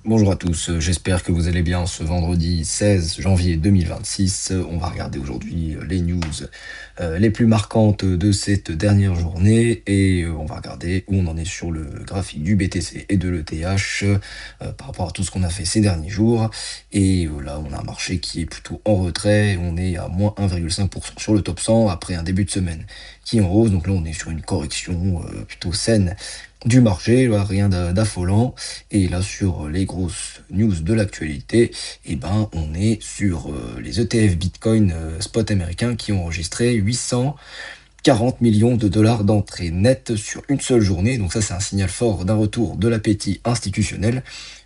Bonjour à tous, j'espère que vous allez bien ce vendredi 16 janvier 2026. On va regarder aujourd'hui les news les plus marquantes de cette dernière journée et on va regarder où on en est sur le graphique du BTC et de l'ETH par rapport à tout ce qu'on a fait ces derniers jours. Et là, on a un marché qui est plutôt en retrait. On est à moins 1,5% sur le top 100 après un début de semaine qui est en hausse. Donc là, on est sur une correction plutôt saine du marché, là, rien d'affolant. Et là, sur les grosses news de l'actualité, on est sur les ETF Bitcoin spot américains qui ont enregistré 840 millions de dollars d'entrée nette sur une seule journée. Donc ça, c'est un signal fort d'un retour de l'appétit institutionnel.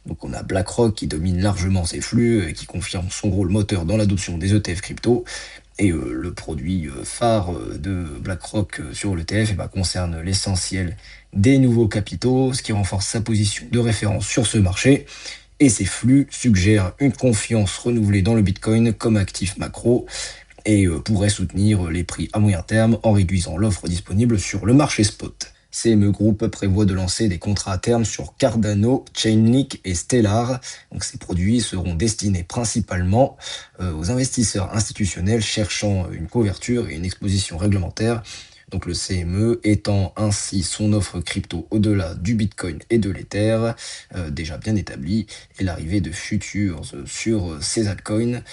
Donc on a BlackRock qui domine largement ces flux et qui confirme son rôle moteur dans l'adoption des ETF crypto. Et le produit phare de BlackRock sur l'ETF concerne l'essentiel des nouveaux capitaux, ce qui renforce sa position de référence sur ce marché. Et ces flux suggèrent une confiance renouvelée dans le Bitcoin comme actif macro et pourrait soutenir les prix à moyen terme en réduisant l'offre disponible sur le marché spot. CME Group prévoit de lancer des contrats à terme sur Cardano, Chainlink et Stellar. Donc ces produits seront destinés principalement aux investisseurs institutionnels cherchant une couverture et une exposition réglementaire. Donc le CME étend ainsi son offre crypto au-delà du Bitcoin et de l'Ether, déjà bien établie, et l'arrivée de futurs sur ces altcoins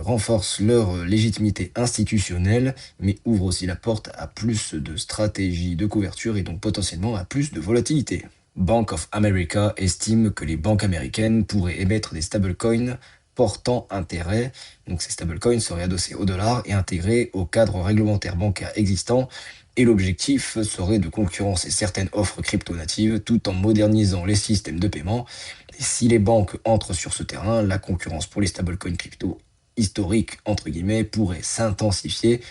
renforce leur légitimité institutionnelle, mais ouvre aussi la porte à plus de stratégies de couverture et donc potentiellement à plus de volatilité. Bank of America estime que les banques américaines pourraient émettre des stablecoins portant intérêt. Donc ces stablecoins seraient adossés au dollar et intégrés au cadre réglementaire bancaire existant. Et l'objectif serait de concurrencer certaines offres crypto-natives tout en modernisant les systèmes de paiement. Et si les banques entrent sur ce terrain, la concurrence pour les stablecoins crypto historiques, entre guillemets, pourrait s'intensifier,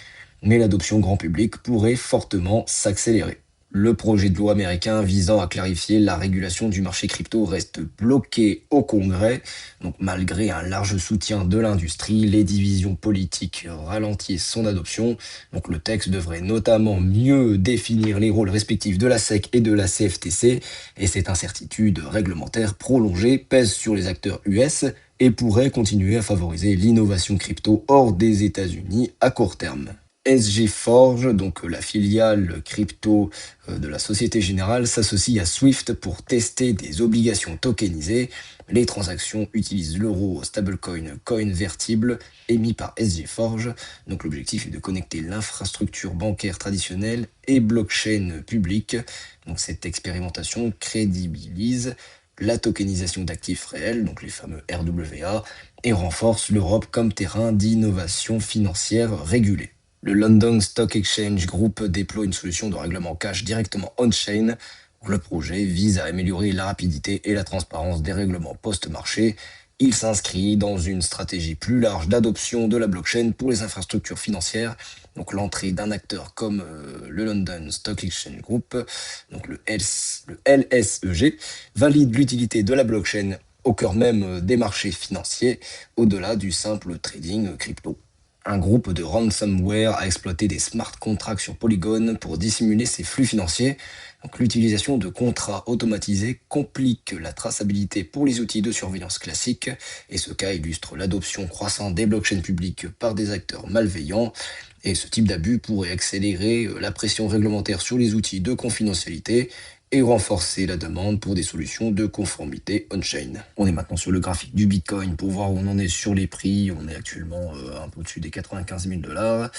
mais l'adoption grand public pourrait fortement s'accélérer. Le projet de loi américain visant à clarifier la régulation du marché crypto reste bloqué au Congrès. Donc malgré un large soutien de l'industrie, les divisions politiques ralentissent son adoption. Donc le texte devrait notamment mieux définir les rôles respectifs de la SEC et de la CFTC. Et cette incertitude réglementaire prolongée pèse sur les acteurs US et pourrait continuer à favoriser l'innovation crypto hors des États-Unis à court terme. SG Forge, donc la filiale crypto de la Société Générale, s'associe à Swift pour tester des obligations tokenisées. Les transactions utilisent l'euro stablecoin CoinVertible émis par SG Forge. Donc l'objectif est de connecter l'infrastructure bancaire traditionnelle et blockchain publique. Donc cette expérimentation crédibilise la tokenisation d'actifs réels, donc les fameux RWA, et renforce l'Europe comme terrain d'innovation financière régulée. Le London Stock Exchange Group déploie une solution de règlement cash directement on-chain. Le projet vise à améliorer la rapidité et la transparence des règlements post-marché. Il s'inscrit dans une stratégie plus large d'adoption de la blockchain pour les infrastructures financières. Donc l'entrée d'un acteur comme le London Stock Exchange Group, donc le LSEG, valide l'utilité de la blockchain au cœur même des marchés financiers, au-delà du simple trading crypto. Un groupe de ransomware a exploité des smart contracts sur Polygon pour dissimuler ses flux financiers. Donc, l'utilisation de contrats automatisés complique la traçabilité pour les outils de surveillance classiques, et ce cas illustre l'adoption croissante des blockchains publiques par des acteurs malveillants. Et ce type d'abus pourrait accélérer la pression réglementaire sur les outils de confidentialité et renforcer la demande pour des solutions de conformité on-chain. On est maintenant sur le graphique du Bitcoin pour voir où on en est sur les prix. On est actuellement un peu au-dessus des 95 000 dollars.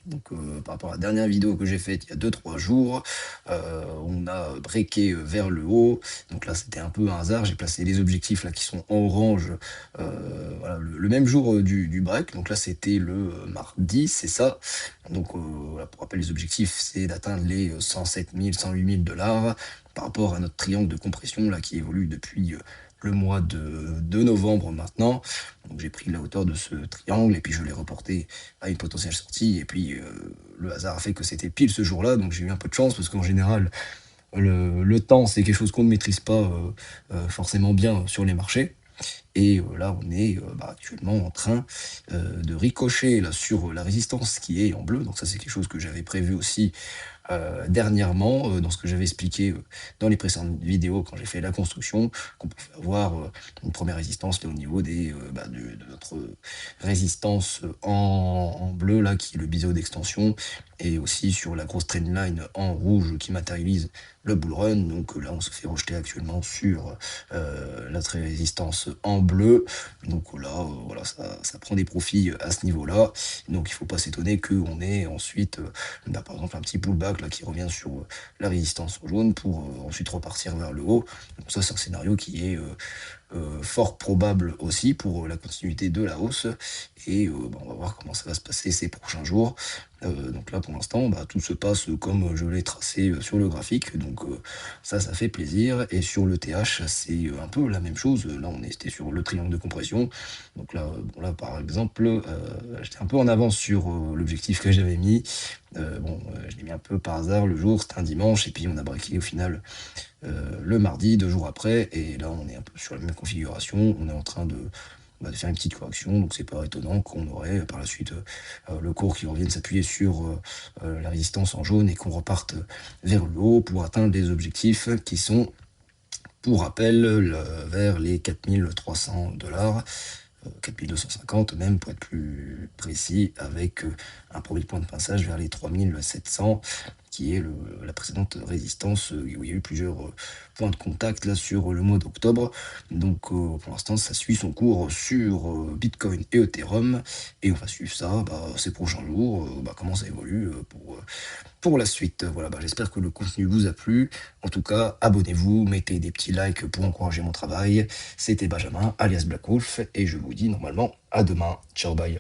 Donc par rapport à la dernière vidéo que j'ai faite il y a 2-3 jours, on a breaké vers le haut. Donc là c'était un peu un hasard, j'ai placé les objectifs là qui sont en orange voilà, le même jour du break. Donc là c'était le mardi, c'est ça. Donc voilà, pour rappel les objectifs c'est d'atteindre les 107 000, 108 000 dollars par rapport à notre triangle de compression là qui évolue depuis le mois de novembre maintenant. Donc j'ai pris la hauteur de ce triangle et puis je l'ai reporté à une potentielle sortie. Et puis le hasard a fait que c'était pile ce jour-là, donc j'ai eu un peu de chance parce qu'en général, le temps c'est quelque chose qu'on ne maîtrise pas forcément bien sur les marchés. Et là, on est actuellement en train de ricocher là, sur la résistance qui est en bleu. Donc ça, c'est quelque chose que j'avais prévu aussi dernièrement, dans ce que j'avais expliqué dans les précédentes vidéos quand j'ai fait la construction, qu'on pouvait avoir une première résistance là, au niveau de notre résistance en bleu, là, qui est le biseau d'extension, et aussi sur la grosse trendline en rouge qui matérialise le bull run. Donc là, on se fait rejeter actuellement sur la résistance en bleu. Donc là, voilà, ça prend des profits à ce niveau-là. Donc il ne faut pas s'étonner qu'on ait ensuite, par exemple, un petit pullback là, qui revient sur la résistance en jaune pour ensuite repartir vers le haut. Donc ça, c'est un scénario qui est fort probable aussi pour la continuité de la hausse. Et on va voir comment ça va se passer ces prochains jours. Donc là, pour l'instant, tout se passe comme je l'ai tracé sur le graphique. Donc ça fait plaisir. Et sur le TH, c'est un peu la même chose. Là, était sur le triangle de compression. Donc là, là par exemple, j'étais un peu en avance sur l'objectif que j'avais mis. Je l'ai mis un peu par hasard le jour, c'était un dimanche, et puis on a braqué au final le mardi, 2 jours après, et là on est un peu sur la même configuration, on est en train de faire une petite correction, donc c'est pas étonnant qu'on aurait par la suite le cours qui revienne s'appuyer sur la résistance en jaune et qu'on reparte vers le haut pour atteindre des objectifs qui sont, pour rappel, vers les 4300 $, 4250 même pour être plus précis, avec un premier point de passage vers les 3700 qui est la précédente résistance où il y a eu plusieurs points de contact là sur le mois d'octobre. Donc pour l'instant ça suit son cours sur Bitcoin et Ethereum, et on va suivre ça ces prochains jours, comment ça évolue pour la suite. Voilà, j'espère que le contenu vous a plu. En tout cas, abonnez-vous, mettez des petits likes pour encourager mon travail. C'était Benjamin, alias Black Wolf, et je vous dis normalement à demain. Ciao, bye.